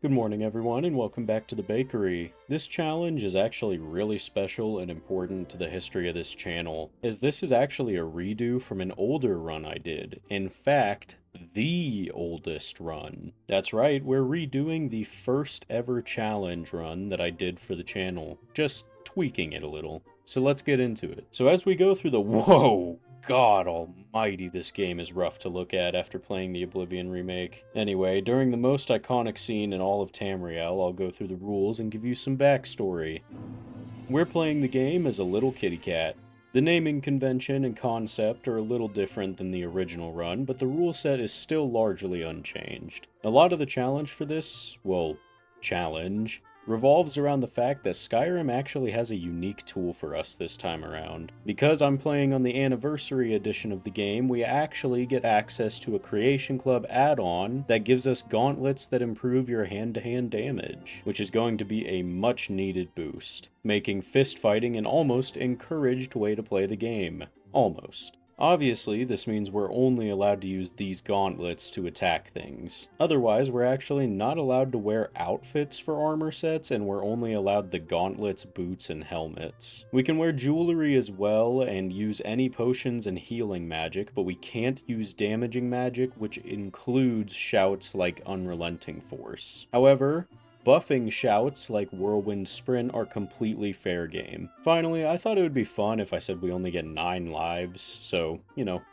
Good morning, everyone, and welcome back to the bakery. This challenge is actually really special and important to the history of this channel, as this is actually a redo from an older run I did. In fact, the oldest run. That's right, we're redoing the first ever challenge run that I did for the channel, just tweaking it a little. So let's get into it. So as we go through the— whoa! God almighty, this game is rough to look at after playing the Oblivion remake. Anyway, during the most iconic scene in all of Tamriel, I'll go through the rules and give you some backstory. We're playing the game as a little kitty cat. The naming convention and concept are a little different than the original run, but the rule set is still largely unchanged. A lot of the challenge for this, challenge, revolves around the fact that Skyrim actually has a unique tool for us this time around. Because I'm playing on the anniversary edition of the game, we actually get access to a Creation Club add-on that gives us gauntlets that improve your hand-to-hand damage, which is going to be a much-needed boost, making fist fighting an almost encouraged way to play the game. Almost. Obviously, this means we're only allowed to use these gauntlets to attack things. Otherwise, we're actually not allowed to wear outfits for armor sets, and we're only allowed the gauntlets, boots, and helmets. We can wear jewelry as well, and use any potions and healing magic, but we can't use damaging magic, which includes shouts like Unrelenting Force. However, buffing shouts like Whirlwind Sprint are completely fair game. Finally, I thought it would be fun if I said we only get 9 lives, so,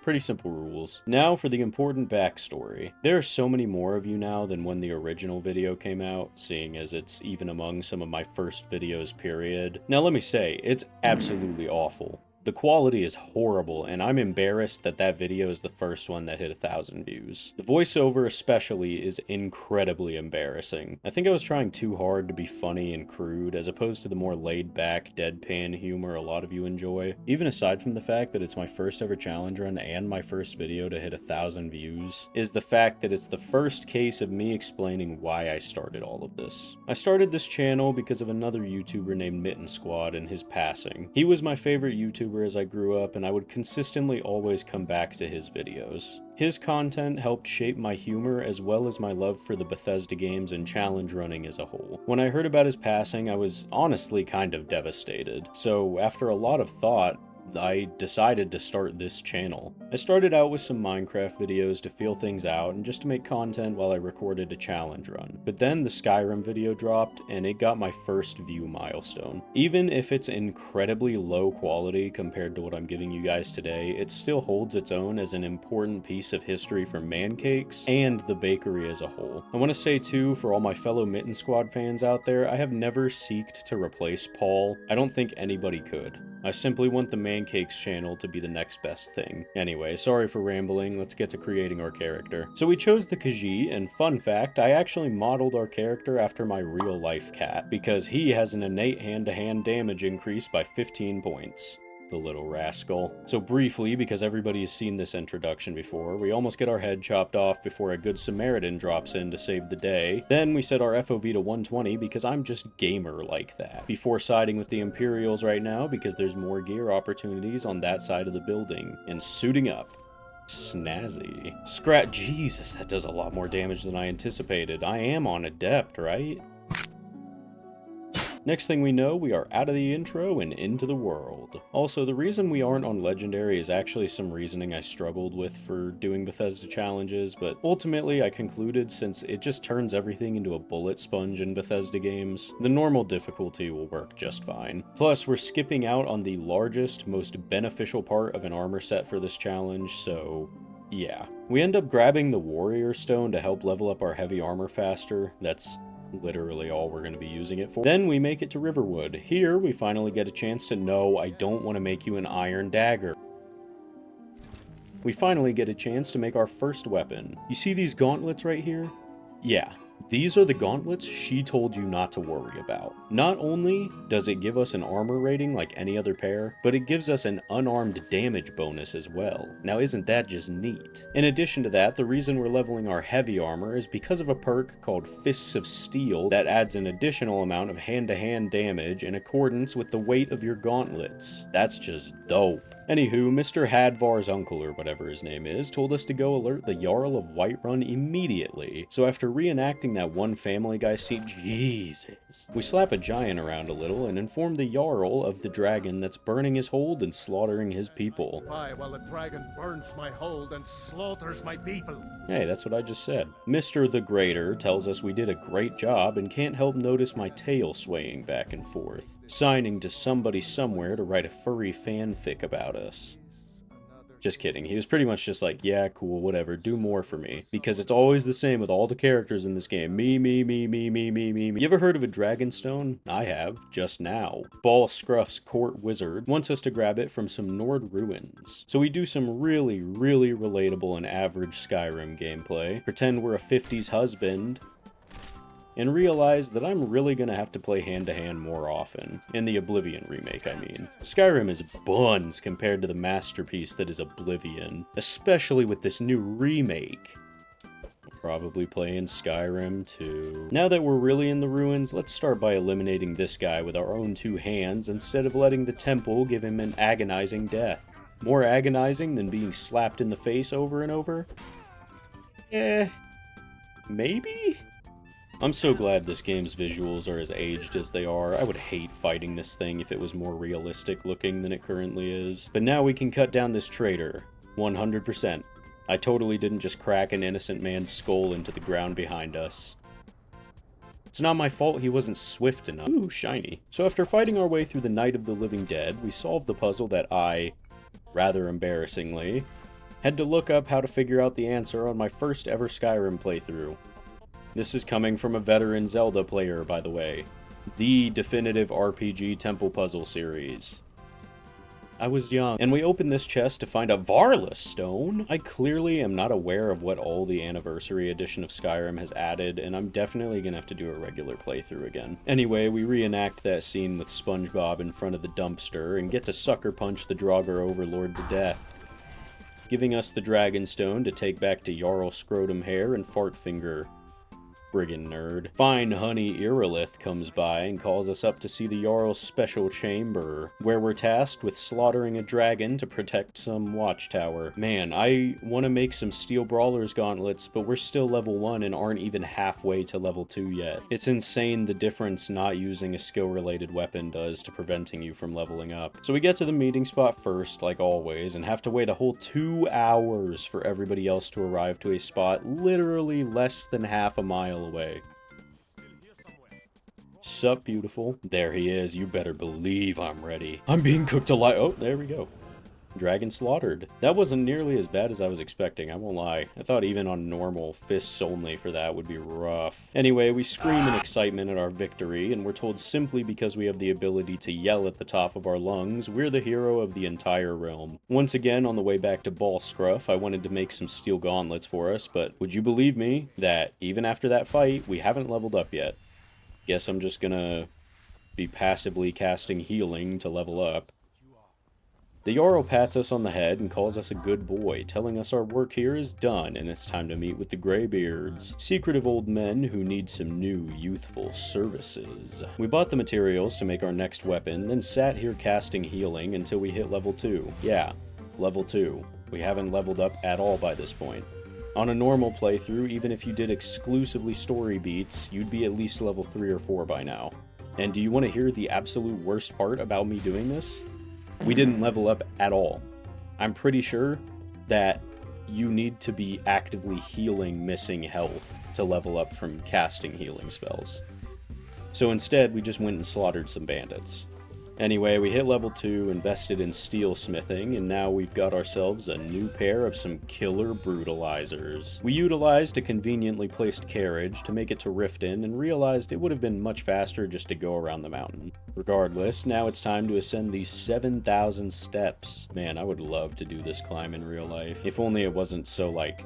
pretty simple rules. Now for the important backstory. There are so many more of you now than when the original video came out, seeing as it's even among some of my first videos period. Now let me say, it's absolutely awful. The quality is horrible, and I'm embarrassed that that video is the first one that hit 1,000 views. The voiceover especially is incredibly embarrassing. I think I was trying too hard to be funny and crude, as opposed to the more laid-back, deadpan humor a lot of you enjoy. Even aside from the fact that it's my first ever challenge run and my first video to hit 1,000 views, is the fact that it's the first case of me explaining why I started all of this. I started this channel because of another YouTuber named Mittensquad and his passing. He was my favorite YouTuber as I grew up, and I would consistently always come back to his videos. His content helped shape my humor as well as my love for the Bethesda games and challenge running as a whole. When I heard about his passing, I was honestly kind of devastated. So after a lot of thought, I decided to start this channel. I started out with some Minecraft videos to feel things out and just to make content while I recorded a challenge run. But then the Skyrim video dropped and it got my first view milestone. Even if it's incredibly low quality compared to what I'm giving you guys today, it still holds its own as an important piece of history for Mancakes and the bakery as a whole. I want to say too, for all my fellow Mittensquad fans out there, I have never seeked to replace Paul. I don't think anybody could. I simply want the Mancakes channel to be the next best thing. Anyway, sorry for rambling, let's get to creating our character. So we chose the Khajiit, and fun fact, I actually modeled our character after my real life cat, because he has an innate hand-to-hand damage increase by 15 points. The little rascal. So briefly, because everybody has seen this introduction before, we almost get our head chopped off before a good Samaritan drops in to save the day. Then we set our FOV to 120 because I'm just gamer like that. Before siding with the Imperials right now because there's more gear opportunities on that side of the building. And suiting up. Snazzy. Jesus, that does a lot more damage than I anticipated. I am on Adept, right? Next thing we know, we are out of the intro and into the world. Also, the reason we aren't on Legendary is actually some reasoning I struggled with for doing Bethesda challenges, but ultimately I concluded since it just turns everything into a bullet sponge in Bethesda games, the normal difficulty will work just fine. Plus, we're skipping out on the largest, most beneficial part of an armor set for this challenge, so yeah. We end up grabbing the Warrior Stone to help level up our heavy armor faster. That's literally all we're going to be using it for. Then we make it to Riverwood. Here, we finally get a chance to know I don't want to make you an iron dagger. We finally get a chance to make our first weapon. You see these gauntlets right here? Yeah. These are the gauntlets she told you not to worry about. Not only does it give us an armor rating like any other pair, but it gives us an unarmed damage bonus as well. Now isn't that just neat? In addition to that, the reason we're leveling our heavy armor is because of a perk called Fists of Steel that adds an additional amount of hand-to-hand damage in accordance with the weight of your gauntlets. That's just dope. Anywho, Mr. Hadvar's uncle, or whatever his name is, told us to go alert the Jarl of Whiterun immediately. So after reenacting that one Family Guy scene, Jesus, we slap a giant around a little and inform the Jarl of the dragon that's burning his hold and slaughtering his people. Why, while the dragon burns my hold and slaughters my people. Hey, that's what I just said. Mr. the Greater tells us we did a great job and can't help notice my tail swaying back and forth, signing to somebody somewhere to write a furry fanfic about us. Just kidding. He was pretty much just like, yeah, cool, whatever, do more for me. Because it's always the same with all the characters in this game. Me, me, me, me, me, me, me, me. You ever heard of a Dragonstone? I have, just now. Ball Scruff's court wizard wants us to grab it from some Nord ruins. So we do some really, really relatable and average Skyrim gameplay. Pretend we're a 50s husband. And realize that I'm really gonna have to play hand-to-hand more often. In the Oblivion remake, I mean. Skyrim is buns compared to the masterpiece that is Oblivion, especially with this new remake. I'll probably play in Skyrim too. Now that we're really in the ruins, let's start by eliminating this guy with our own 2 hands instead of letting the temple give him an agonizing death. More agonizing than being slapped in the face over and over? Maybe? I'm so glad this game's visuals are as aged as they are. I would hate fighting this thing if it was more realistic looking than it currently is. But now we can cut down this traitor. 100%. I totally didn't just crack an innocent man's skull into the ground behind us. It's not my fault he wasn't swift enough. Ooh, shiny. So after fighting our way through the Night of the Living Dead, we solved the puzzle that I, rather embarrassingly, had to look up how to figure out the answer on my first ever Skyrim playthrough. This is coming from a veteran Zelda player, by the way. The definitive RPG temple puzzle series. I was young, and we opened this chest to find a Varla stone. I clearly am not aware of what all the anniversary edition of Skyrim has added, and I'm definitely gonna have to do a regular playthrough again. Anyway, we reenact that scene with SpongeBob in front of the dumpster and get to sucker punch the Draugr overlord to death, giving us the Dragonstone to take back to Jarl Scrotum Hair and Fartfinger. Friggin' nerd. Fine Honey Irilith comes by and calls us up to see the Jarl's special chamber, where we're tasked with slaughtering a dragon to protect some watchtower. Man, I want to make some Steel Brawlers gauntlets, but we're still level 1 and aren't even halfway to level 2 yet. It's insane the difference not using a skill-related weapon does to preventing you from leveling up. So we get to the meeting spot first, like always, and have to wait a whole 2 hours for everybody else to arrive to a spot literally less than half a mile away. Sup, beautiful? There he is. You better believe I'm ready. I'm being cooked alive. Oh, there we go. Dragon slaughtered. That wasn't nearly as bad as I was expecting, I won't lie. I thought even on normal, fists only for that would be rough. Anyway, we scream in excitement at our victory, and we're told simply because we have the ability to yell at the top of our lungs, we're the hero of the entire realm. Once again, on the way back to Ball Scruff, I wanted to make some steel gauntlets for us, but would you believe me that even after that fight, we haven't leveled up yet? Guess I'm just gonna be passively casting healing to level up. The Jarl pats us on the head and calls us a good boy, telling us our work here is done and it's time to meet with the Greybeards, secretive old men who need some new, youthful services. We bought the materials to make our next weapon, then sat here casting healing until we hit level 2. Yeah, level 2. We haven't leveled up at all by this point. On a normal playthrough, even if you did exclusively story beats, you'd be at least level 3 or 4 by now. And do you want to hear the absolute worst part about me doing this? We didn't level up at all. I'm pretty sure that you need to be actively healing missing health to level up from casting healing spells. So instead, we just went and slaughtered some bandits. Anyway, we hit level 2, invested in steel smithing, and now we've got ourselves a new pair of some killer brutalizers. We utilized a conveniently placed carriage to make it to Riften and realized it would have been much faster just to go around the mountain. Regardless, now it's time to ascend these 7,000 steps. Man, I would love to do this climb in real life. If only it wasn't so, like,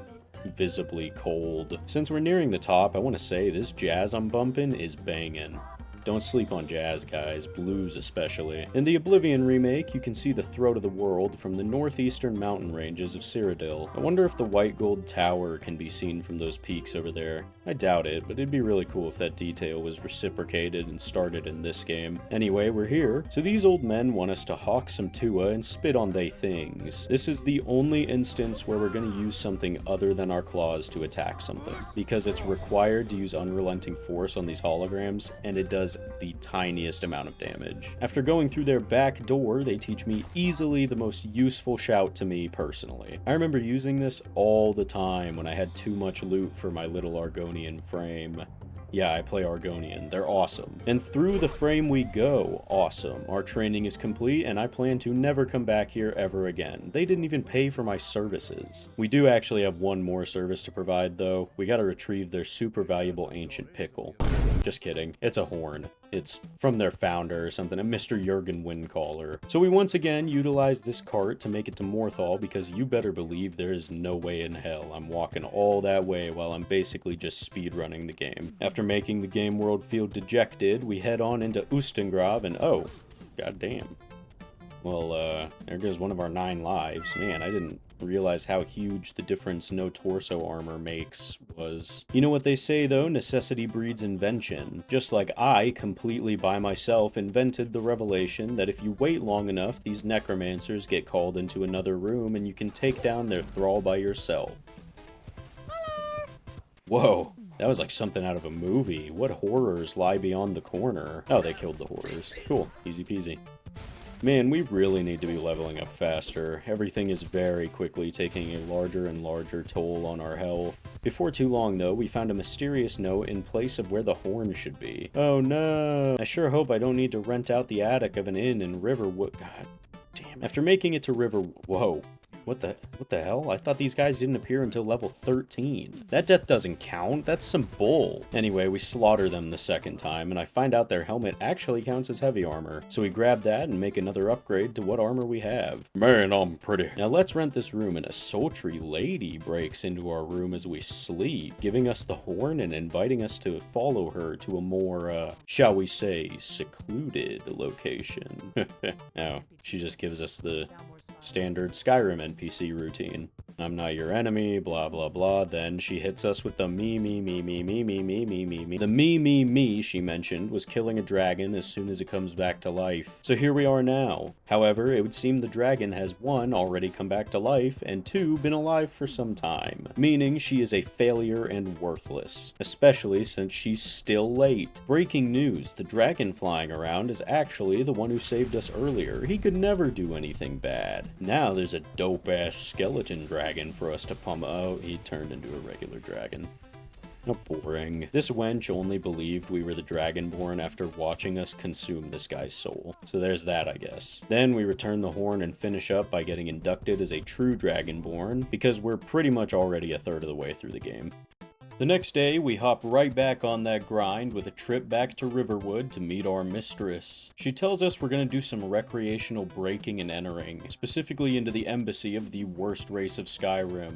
visibly cold. Since we're nearing the top, I want to say this jazz I'm bumping is banging. Don't sleep on jazz, guys, blues especially. In the Oblivion remake, you can see the throat of the world from the northeastern mountain ranges of Cyrodiil. I wonder if the white gold tower can be seen from those peaks over there. I doubt it, but it'd be really cool if that detail was reciprocated and started in this game. Anyway, we're here. So these old men want us to hawk some Tua and spit on they things. This is the only instance where we're going to use something other than our claws to attack something, because it's required to use unrelenting force on these holograms, and it does the tiniest amount of damage. After going through their back door, they teach me easily the most useful shout to me personally. I remember using this all the time when I had too much loot for my little Argonian frame. Yeah, I play Argonian. They're awesome. And through the frame we go. Awesome. Our training is complete, and I plan to never come back here ever again. They didn't even pay for my services. We do actually have one more service to provide, though. We gotta retrieve their super valuable ancient pickle. Just kidding. It's a horn. It's from their founder or something, a Mr. Jurgen Windcaller. So we once again utilize this cart to make it to Morthal, because you better believe there is no way in hell I'm walking all that way while I'm basically just speedrunning the game. After making the game world feel dejected, we head on into Ustengrav and oh, goddamn. Well, there goes one of our 9 lives. Man, I didn't realize how huge the difference no torso armor makes was. You know what they say though, necessity breeds invention. Just like I, completely by myself, invented the revelation that if you wait long enough, these necromancers get called into another room and you can take down their thrall by yourself. Whoa. That was like something out of a movie. What horrors lie beyond the corner? Oh, they killed the horrors. Cool. Easy peasy. Man, we really need to be leveling up faster. Everything is very quickly taking a larger and larger toll on our health. Before too long, though, we found a mysterious note in place of where the horn should be. Oh no! I sure hope I don't need to rent out the attic of an inn in Riverwood. God damn. After making it to Whoa. What the hell? I thought these guys didn't appear until level 13. That death doesn't count. That's some bull. Anyway, we slaughter them the second time, and I find out their helmet actually counts as heavy armor. So we grab that and make another upgrade to what armor we have. Man, I'm pretty. Now let's rent this room, and a sultry lady breaks into our room as we sleep, giving us the horn and inviting us to follow her to a more, shall we say, secluded location. No, she just gives us the standard Skyrim NPC routine. I'm not your enemy, blah blah blah. Then she hits us with the me. The me she mentioned was killing a dragon as soon as it comes back to life. So here we are now. However, it would seem the dragon has 1, already come back to life, and 2, been alive for some time. Meaning she is a failure and worthless. Especially since she's still late. Breaking news, the dragon flying around is actually the one who saved us earlier. He could never do anything bad. Now there's a dope-ass skeleton dragon for us to pump. Oh, he turned into a regular dragon. How boring. This wench only believed we were the Dragonborn after watching us consume this guy's soul. So there's that, I guess. Then we return the horn and finish up by getting inducted as a true Dragonborn, because we're pretty much already a third of the way through the game. The next day, we hop right back on that grind with a trip back to Riverwood to meet our mistress. She tells us we're gonna do some recreational breaking and entering, specifically into the embassy of the worst race of Skyrim.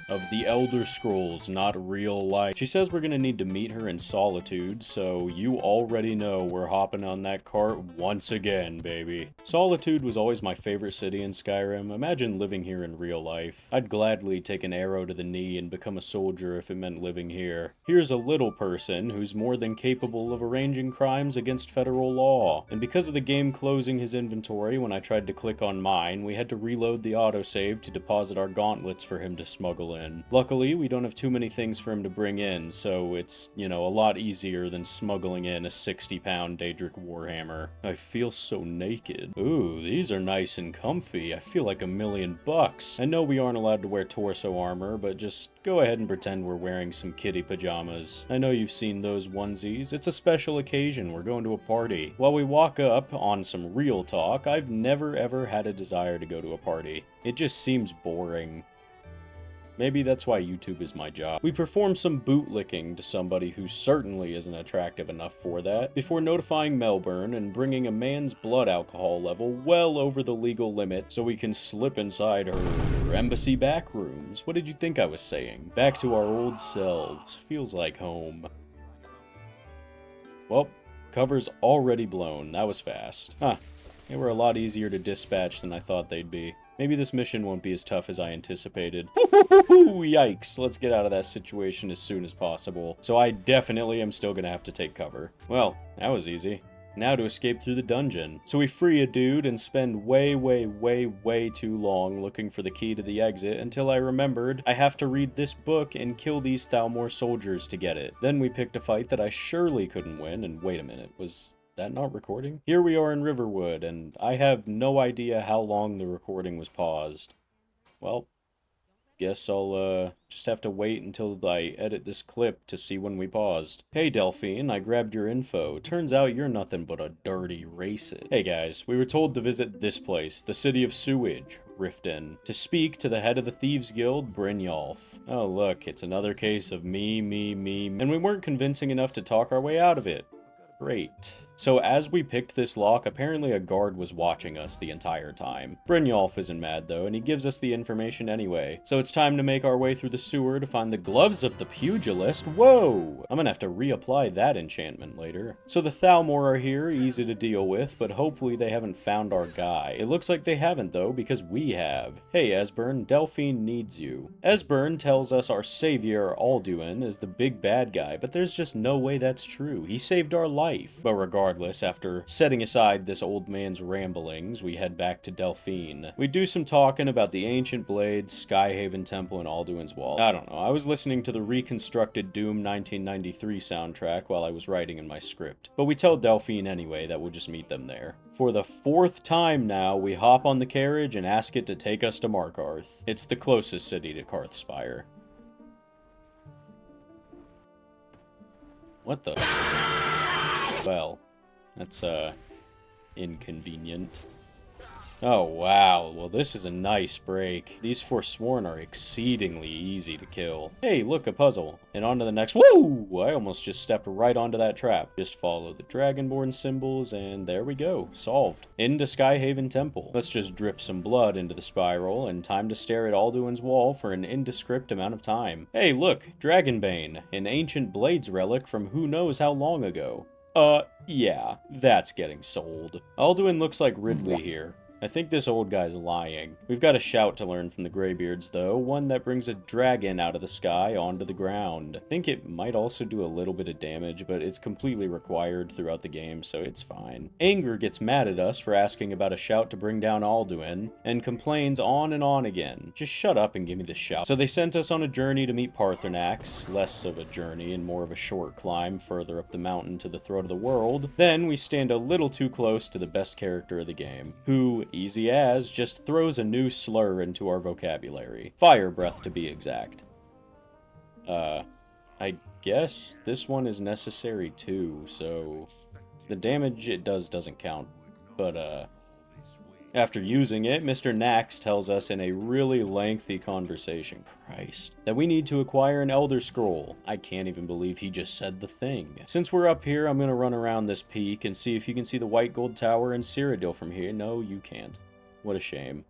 Of the Elder Scrolls, not real life. She says we're gonna need to meet her in Solitude, so you already know we're hopping on that cart once again, baby. Solitude was always my favorite city in Skyrim. Imagine living here in real life. I'd gladly take an arrow to the knee and become a soldier if it meant living here. Here's a little person who's more than capable of arranging crimes against federal law. And because of the game closing his inventory when I tried to click on mine, we had to reload the autosave to deposit our gauntlets for him to smuggle in. Luckily, we don't have too many things for him to bring in, so it's, you know, a lot easier than smuggling in a 60-pound Daedric Warhammer. I feel so naked. Ooh, these are nice and comfy. I feel like $1,000,000. I know we aren't allowed to wear torso armor, but just go ahead and pretend we're wearing some kitty pajamas. I know you've seen those onesies. It's a special occasion. We're going to a party. While we walk up on some real talk, I've never ever had a desire to go to a party. It just seems boring. Maybe that's why YouTube is my job. We perform some bootlicking to somebody who certainly isn't attractive enough for that, before notifying Melbourne and bringing a man's blood alcohol level well over the legal limit so we can slip inside her embassy back rooms. What did you think I was saying? Back to our old selves. Feels like home. Well, Cover's already blown. That was fast. Huh. They were a lot easier to dispatch than I thought they'd be. Maybe this mission won't be as tough as I anticipated. Yikes. Let's get out of that situation as soon as possible. So I definitely am still gonna have to take cover. Well, that was easy. Now to escape through the dungeon. So we free a dude and spend way too long looking for the key to the exit until I remembered I have to read this book and kill these Thalmor soldiers to get it. Then we picked a fight that I surely couldn't win, and wait a minute, was that not recording? Here we are in Riverwood, and I have no idea how long the recording was paused. Well, guess I'll just have to wait until I edit this clip to see when we paused. Hey Delphine, I grabbed your info. Turns out you're nothing but a dirty racist. Hey guys, we were told to visit this place, the City of Sewage, Riften, to speak to the head of the Thieves Guild, Brynjolf. Oh look, it's another case of me, and we weren't convincing enough to talk our way out of it. Great. So as we picked this lock, apparently a guard was watching us the entire time. Brynjolf isn't mad though, and he gives us the information anyway. So it's time to make our way through the sewer to find the gloves of the pugilist. Whoa! I'm gonna have to reapply that enchantment later. So the Thalmor are here, easy to deal with, but hopefully they haven't found our guy. It looks like they haven't though, because we have. Hey Esbern, Delphine needs you. Esbern tells us our savior, Alduin, is the big bad guy, but there's just no way that's true. He saved our life. But regardless, after setting aside this old man's ramblings, we head back to Delphine. We do some talking about the ancient blades, Skyhaven Temple, and Alduin's Wall. I don't know, I was listening to the reconstructed Doom 1993 soundtrack while I was writing in my script. But we tell Delphine anyway that we'll just meet them there. For the 4th time now, we hop on the carriage and ask it to take us to Markarth. It's the closest city to Karthspire. What the? Well, that's, inconvenient. Oh, wow. Well, this is a nice break. These Forsworn are exceedingly easy to kill. Hey, look, a puzzle. And on to the next. Woo! I almost just stepped right onto that trap. Just follow the Dragonborn symbols, and there we go. Solved. Into Skyhaven Temple. Let's just drip some blood into the spiral, and time to stare at Alduin's Wall for an indescript amount of time. Hey, look! Dragonbane. An ancient Blades relic from who knows how long ago. Yeah. That's getting sold. Alduin looks like Ridley here. I think this old guy's lying. We've got a shout to learn from the Greybeards, though, one that brings a dragon out of the sky onto the ground. I think it might also do a little bit of damage, but it's completely required throughout the game, so it's fine. Anger gets mad at us for asking about a shout to bring down Alduin, and complains on and on again. Just shut up and give me the shout. So they sent us on a journey to meet Paarthurnax, less of a journey and more of a short climb further up the mountain to the throat of the world. Then we stand a little too close to the best character of the game, who, easy as, just throws a new slur into our vocabulary. Fire breath, to be exact. I guess this one is necessary too, so the damage it does doesn't count. But, after using it, Mr. Nax tells us in a really lengthy conversation, Christ, that we need to acquire an Elder Scroll. I can't even believe he just said the thing. Since we're up here, I'm gonna run around this peak and see if you can see the White Gold Tower and Cyrodiil from here. No, you can't. What a shame.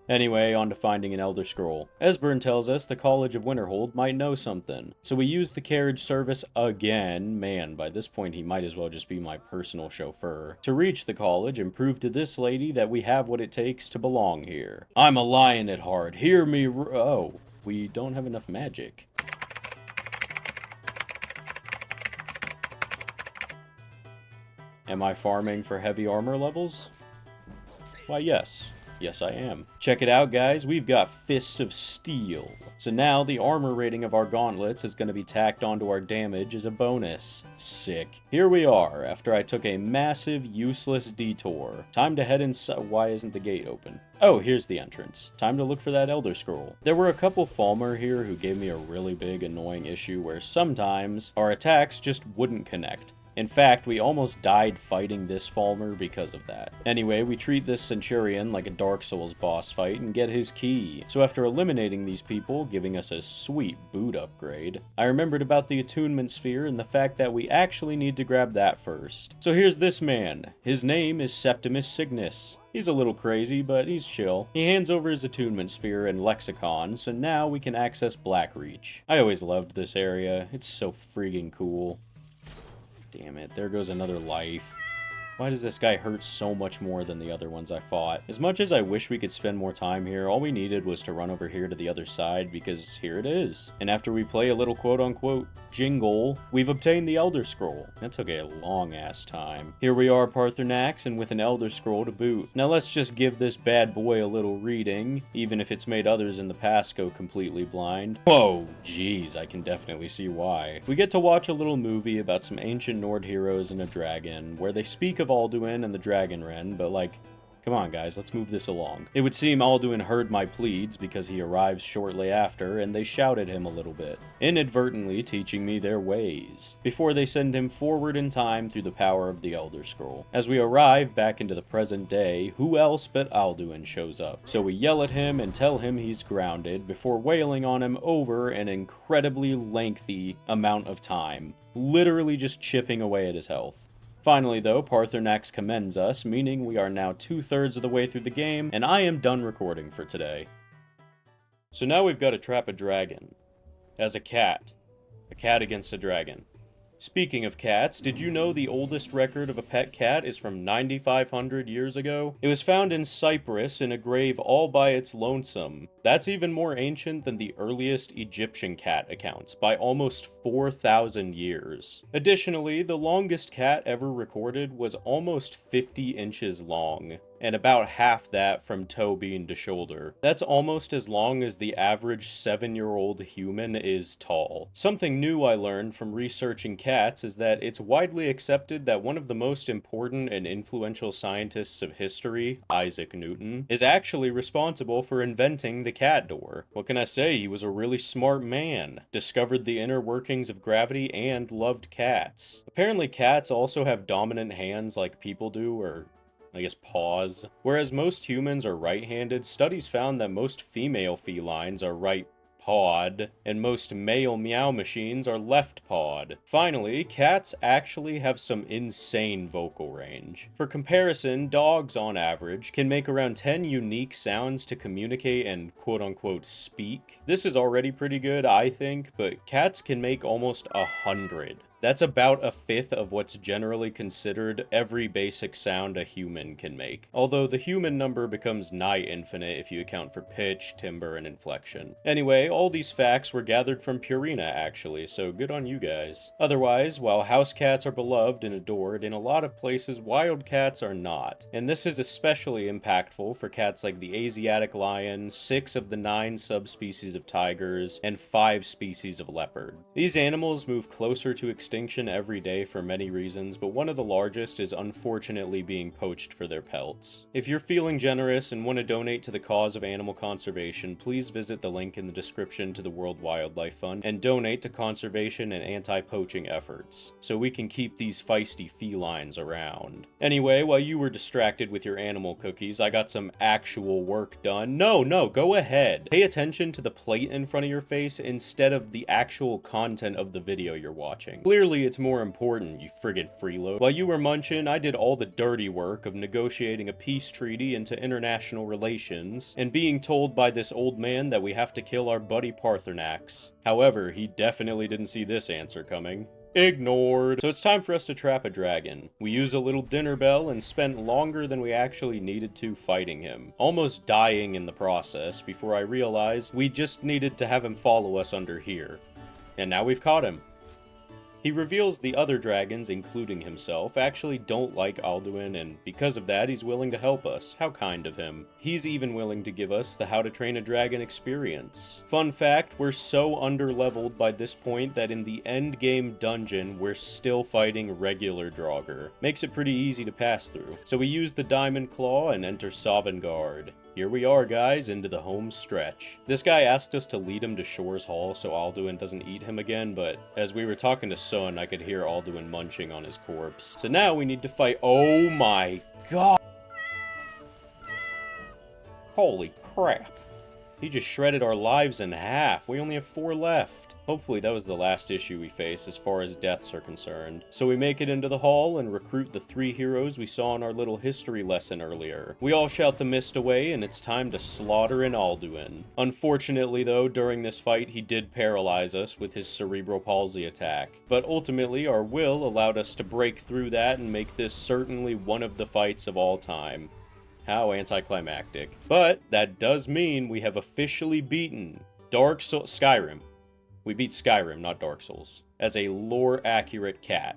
Anyway, on to finding an Elder Scroll. Esbern tells us the College of Winterhold might know something. So we use the carriage service again, man, by this point he might as well just be my personal chauffeur, to reach the college and prove to this lady that we have what it takes to belong here. I'm a lion at heart, hear me oh, we don't have enough magic. Am I farming for heavy armor levels? Why, yes. Yes, I am. Check it out, guys. We've got Fists of Steel. So now the armor rating of our gauntlets is going to be tacked onto our damage as a bonus. Sick. Here we are, after I took a massive, useless detour. Time to head inside. Why isn't the gate open? Oh, here's the entrance. Time to look for that Elder Scroll. There were a couple Falmer here who gave me a really big, annoying issue where sometimes our attacks just wouldn't connect. In fact, we almost died fighting this Falmer because of that. Anyway, we treat this Centurion like a Dark Souls boss fight and get his key. So after eliminating these people, giving us a sweet boot upgrade, I remembered about the Attunement Sphere and the fact that we actually need to grab that first. So here's this man. His name is Septimus Cygnus. He's a little crazy, but he's chill. He hands over his Attunement Spear and Lexicon, so now we can access Blackreach. I always loved this area. It's so freaking cool. Damn it, there goes another life. Why does this guy hurt so much more than the other ones I fought? As much as I wish we could spend more time here, all we needed was to run over here to the other side, because here it is. And after we play a little quote-unquote jingle, we've obtained the Elder Scroll. That took a long-ass time. Here we are, Parthenax, and with an Elder Scroll to boot. Now let's just give this bad boy a little reading, even if it's made others in the past go completely blind. Whoa, jeez, I can definitely see why. We get to watch a little movie about some ancient Nord heroes and a dragon, where they speak of Alduin and the Dragon Wren, but like, come on guys, let's move this along. It would seem Alduin heard my pleads because he arrives shortly after, and they shouted him a little bit, inadvertently teaching me their ways, before they send him forward in time through the power of the Elder Scroll. As we arrive back into the present day, who else but Alduin shows up? So we yell at him and tell him he's grounded, before wailing on him over an incredibly lengthy amount of time, literally just chipping away at his health. Finally, though, Parthenax commends us, meaning we are now 2/3 of the way through the game, and I am done recording for today. So now we've got to trap a dragon. As a cat. A cat against a dragon. Speaking of cats, did you know the oldest record of a pet cat is from 9,500 years ago? It was found in Cyprus in a grave all by its lonesome. That's even more ancient than the earliest Egyptian cat accounts, by almost 4,000 years. Additionally, the longest cat ever recorded was almost 50 inches long, and about half that from toe bean to shoulder. That's almost as long as the average 7-year-old human is tall. Something new I learned from researching cats is that it's widely accepted that one of the most important and influential scientists of history, Isaac Newton, is actually responsible for inventing the cat door. What can I say? He was a really smart man, discovered the inner workings of gravity, and loved cats. Apparently cats also have dominant hands like people do, or I guess paws. Whereas most humans are right-handed, studies found that most female felines are right-pawed, and most male meow machines are left-pawed. Finally, cats actually have some insane vocal range. For comparison, dogs on average can make around 10 unique sounds to communicate and quote-unquote speak. This is already pretty good, I think, but cats can make almost 100. That's about 1/5 of what's generally considered every basic sound a human can make. Although the human number becomes nigh infinite if you account for pitch, timbre, and inflection. Anyway, all these facts were gathered from Purina actually, so good on you guys. Otherwise, while house cats are beloved and adored, in a lot of places wild cats are not. And this is especially impactful for cats like the Asiatic lion, 6 of the 9 subspecies of tigers, and 5 species of leopard. These animals move closer to extinction every day for many reasons, but one of the largest is unfortunately being poached for their pelts. If you're feeling generous and want to donate to the cause of animal conservation, please visit the link in the description to the World Wildlife Fund and donate to conservation and anti-poaching efforts, so we can keep these feisty felines around. Anyway, while you were distracted with your animal cookies, I got some actual work done. No, go ahead. Pay attention to the plate in front of your face instead of the actual content of the video you're watching. Clearly it's more important, you friggin' freeload. While you were munching, I did all the dirty work of negotiating a peace treaty into international relations, and being told by this old man that we have to kill our buddy Parthenax. However, he definitely didn't see this answer coming. Ignored. So it's time for us to trap a dragon. We use a little dinner bell and spent longer than we actually needed to fighting him, almost dying in the process before I realized we just needed to have him follow us under here. And now we've caught him. He reveals the other dragons, including himself, actually don't like Alduin, and because of that, he's willing to help us. How kind of him. He's even willing to give us the How to Train a Dragon experience. Fun fact, we're so under-leveled by this point that in the endgame dungeon, we're still fighting regular Draugr. Makes it pretty easy to pass through. So we use the Diamond Claw and enter Sovngarde. Here we are, guys, into the home stretch. This guy asked us to lead him to Shore's Hall so Alduin doesn't eat him again, but as we were talking to Sun, I could hear Alduin munching on his corpse. So now we need to fight— oh my god! Holy crap. He just shredded our lives in half. We only have 4 left. Hopefully that was the last issue we face as far as deaths are concerned. So we make it into the hall and recruit the 3 heroes we saw in our little history lesson earlier. We all shout the mist away and it's time to slaughter an Alduin. Unfortunately though, during this fight he did paralyze us with his cerebral palsy attack. But ultimately our will allowed us to break through that and make this certainly one of the fights of all time. How anticlimactic. But that does mean we have officially beaten Skyrim. We beat Skyrim, not Dark Souls, as a lore-accurate cat.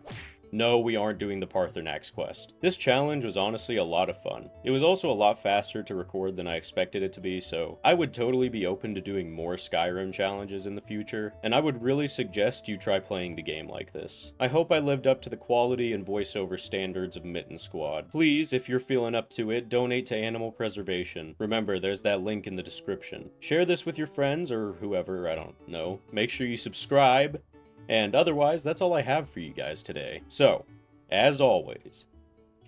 No, we aren't doing the Paarthurnax quest. This challenge was honestly a lot of fun. It was also a lot faster to record than I expected it to be, so I would totally be open to doing more Skyrim challenges in the future, and I would really suggest you try playing the game like this. I hope I lived up to the quality and voiceover standards of Mittensquad. Please, if you're feeling up to it, donate to animal preservation. Remember, there's that link in the description. Share this with your friends or whoever, I don't know. Make sure you subscribe. And otherwise, that's all I have for you guys today. So, as always,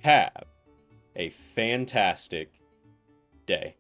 have a fantastic day.